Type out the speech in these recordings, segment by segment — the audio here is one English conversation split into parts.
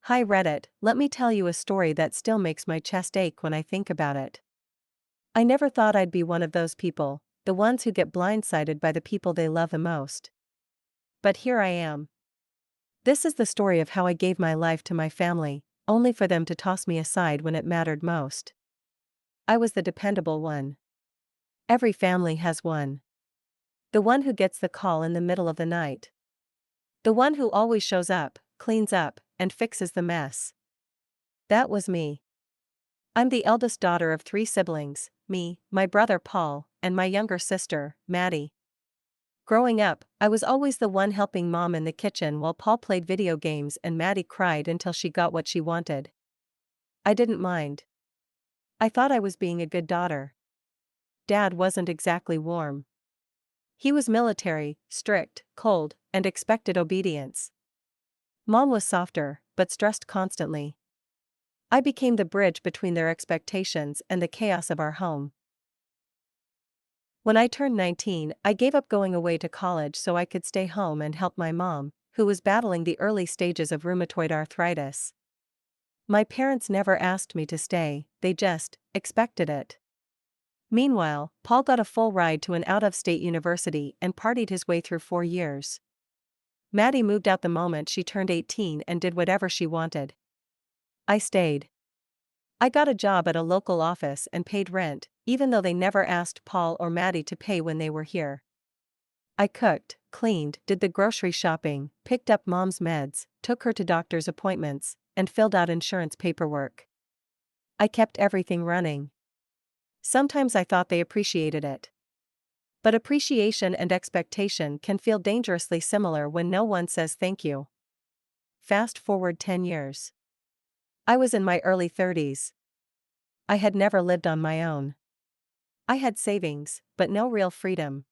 Hi Reddit, let me tell you a story that still makes my chest ache when I think about it. I never thought I'd be one of those people, the ones who get blindsided by the people they love the most. But here I am. This is the story of how I gave my life to my family, only for them to toss me aside when it mattered most. I was the dependable one. Every family has one. The one who gets the call in the middle of the night. The one who always shows up, cleans up, and fixes the mess. That was me. I'm the eldest daughter of three siblings, me, my brother Paul, and my younger sister, Maddie. Growing up, I was always the one helping Mom in the kitchen while Paul played video games and Maddie cried until she got what she wanted. I didn't mind. I thought I was being a good daughter. Dad wasn't exactly warm. He was military, strict, cold, and expected obedience. Mom was softer, but stressed constantly. I became the bridge between their expectations and the chaos of our home. When I turned 19, I gave up going away to college so I could stay home and help my mom, who was battling the early stages of rheumatoid arthritis. My parents never asked me to stay, they just expected it. Meanwhile, Paul got a full ride to an out-of-state university and partied his way through 4 years. Maddie moved out the moment she turned 18 and did whatever she wanted. I stayed. I got a job at a local office and paid rent, even though they never asked Paul or Maddie to pay when they were here. I cooked, cleaned, did the grocery shopping, picked up Mom's meds, took her to doctor's appointments, and filled out insurance paperwork. I kept everything running. Sometimes I thought they appreciated it. But appreciation and expectation can feel dangerously similar when no one says thank you. Fast forward 10 years. I was in my early 30s. I had never lived on my own. I had savings, but no real freedom.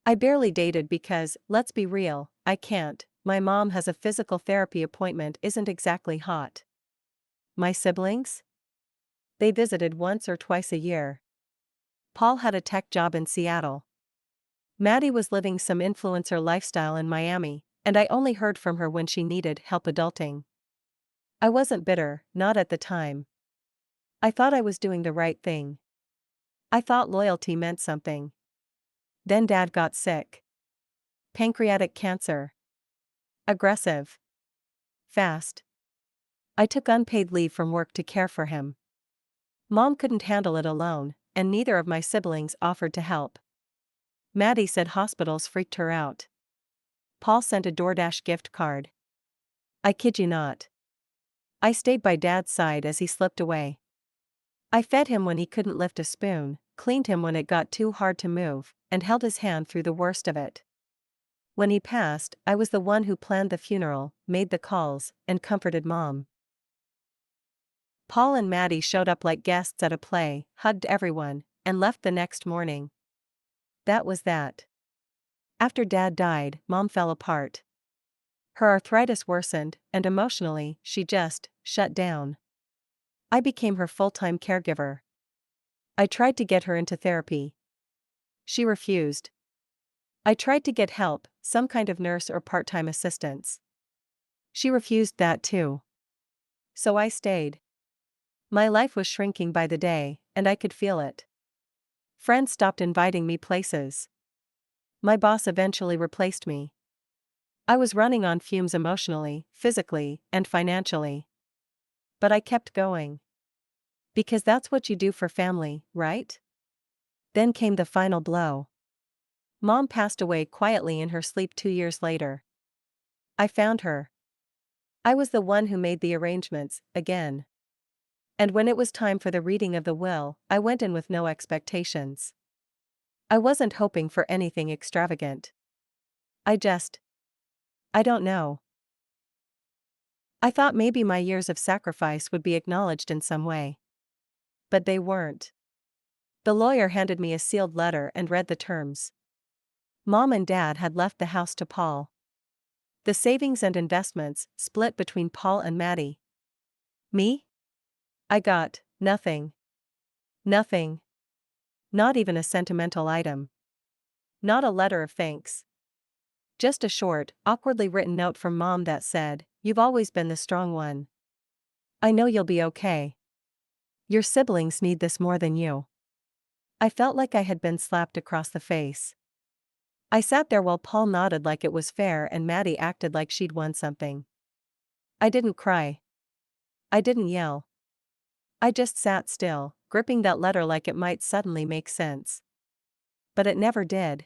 I barely dated because, let's be real, I can't. My mom has a physical therapy appointment isn't exactly hot. My siblings? They visited once or twice a year. Paul had a tech job in Seattle. Maddie was living some influencer lifestyle in Miami, and I only heard from her when she needed help adulting. I wasn't bitter, not at the time. I thought I was doing the right thing. I thought loyalty meant something. Then Dad got sick. Pancreatic cancer. Aggressive. Fast. I took unpaid leave from work to care for him. Mom couldn't handle it alone, and neither of my siblings offered to help. Maddie said hospitals freaked her out. Paul sent a DoorDash gift card. I kid you not. I stayed by Dad's side as he slipped away. I fed him when he couldn't lift a spoon, cleaned him when it got too hard to move, and held his hand through the worst of it. When he passed, I was the one who planned the funeral, made the calls, and comforted Mom. Paul and Maddie showed up like guests at a play, hugged everyone, and left the next morning. That was that. After Dad died, Mom fell apart. Her arthritis worsened, and emotionally, she just shut down. I became her full-time caregiver. I tried to get her into therapy. She refused. I tried to get help, some kind of nurse or part-time assistance. She refused that too. So I stayed. My life was shrinking by the day, and I could feel it. Friends stopped inviting me places. My boss eventually replaced me. I was running on fumes emotionally, physically, and financially. But I kept going. Because that's what you do for family, right? Then came the final blow. Mom passed away quietly in her sleep 2 years later. I found her. I was the one who made the arrangements, again. And when it was time for the reading of the will, I went in with no expectations. I wasn't hoping for anything extravagant. I don't know. I thought maybe my years of sacrifice would be acknowledged in some way. But they weren't. The lawyer handed me a sealed letter and read the terms. Mom and Dad had left the house to Paul. The savings and investments split between Paul and Maddie. Me? I got nothing. Nothing. Not even a sentimental item. Not a letter of thanks. Just a short, awkwardly written note from Mom that said, You've always been the strong one. I know you'll be okay. Your siblings need this more than you. I felt like I had been slapped across the face. I sat there while Paul nodded like it was fair and Maddie acted like she'd won something. I didn't cry. I didn't yell. I just sat still, gripping that letter like it might suddenly make sense. But it never did.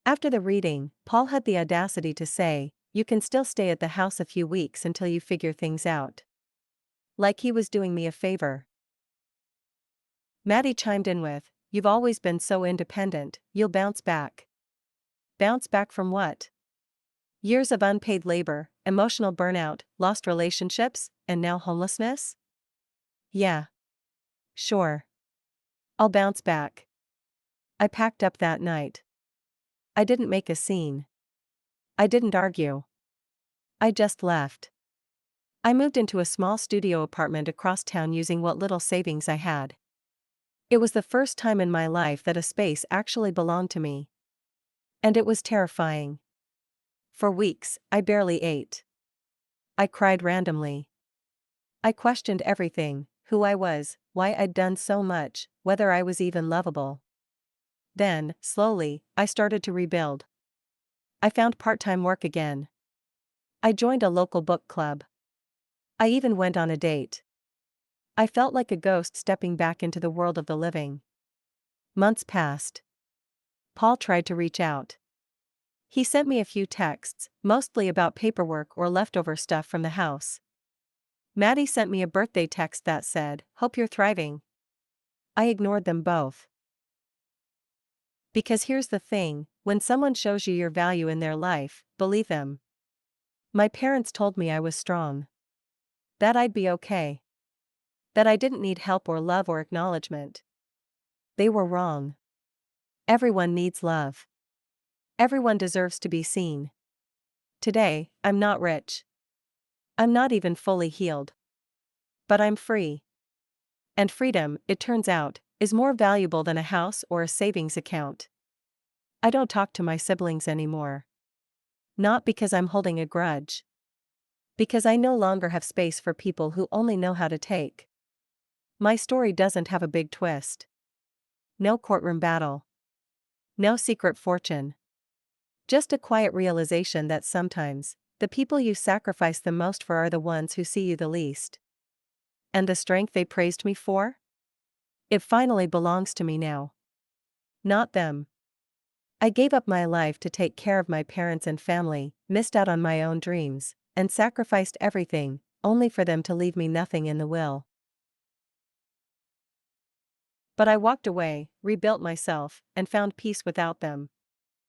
After the reading, Paul had the audacity to say, "You can still stay at the house a few weeks until you figure things out." Like he was doing me a favor. Maddie chimed in with, "You've always been so independent, you'll bounce back." Bounce back from what? Years of unpaid labor, emotional burnout, lost relationships, and now homelessness? Yeah. Sure. I'll bounce back. I packed up that night. I didn't make a scene. I didn't argue. I just left. I moved into a small studio apartment across town using what little savings I had. It was the first time in my life that a space actually belonged to me. And it was terrifying. For weeks, I barely ate. I cried randomly. I questioned everything: who I was, why I'd done so much, whether I was even lovable. Then, slowly, I started to rebuild. I found part-time work again. I joined a local book club. I even went on a date. I felt like a ghost stepping back into the world of the living. Months passed. Paul tried to reach out. He sent me a few texts, mostly about paperwork or leftover stuff from the house. Maddie sent me a birthday text that said, "Hope you're thriving." I ignored them both. Because here's the thing, when someone shows you your value in their life, believe them. My parents told me I was strong. That I'd be okay. That I didn't need help or love or acknowledgement. They were wrong. Everyone needs love. Everyone deserves to be seen. Today, I'm not rich. I'm not even fully healed. But I'm free. And freedom, it turns out, is more valuable than a house or a savings account. I don't talk to my siblings anymore. Not because I'm holding a grudge. Because I no longer have space for people who only know how to take. My story doesn't have a big twist. No courtroom battle. No secret fortune. Just a quiet realization that sometimes, the people you sacrifice the most for are the ones who see you the least. And the strength they praised me for? It finally belongs to me now. Not them. I gave up my life to take care of my parents and family, missed out on my own dreams, and sacrificed everything, only for them to leave me nothing in the will. But I walked away, rebuilt myself, and found peace without them.